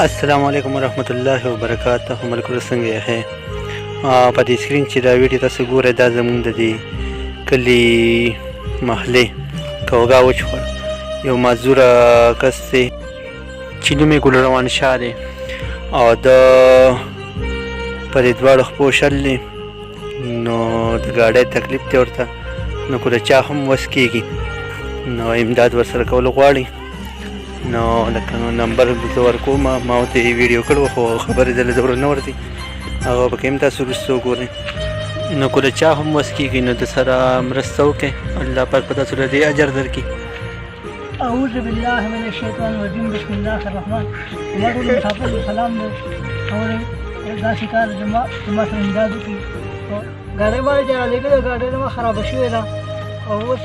السلام علیکم ورحمت الله وبرکاته. ملګرو څنګه یې؟ په دې سکرین چې دا ویډیو تاسو ګورئ دا زموږ د دې کلي محلې کوګا وچوړ یو معذوره کس دی چې نوم یې ګل روان شاه دی او د په دې دواړو خپو شل دی نو د ګاډۍ تکلیف دی ورته نو که د چا هم وس کېږي نو امداد ورسره کول غواړي نو لکه نمبر زه ورکوم ما ورته ویډیو کړی خو خبرې دله ضرورت نه ورځي هغه پکې هم تاسو وروسته وګورئ نو که د چا هم وس کېږي نو د سره مرسته وکړئ الله پاک په تاسو له دې اجر درکړي. اعوذ بالله من الشیطان الرجیم بسم الله الرحمن ما ټول مسافر سلام دی او دا شکار زما سره امداد وکړي ګاډۍ باندې چې رالیږلې ګاډۍ زما خرابه شوې ده او اوس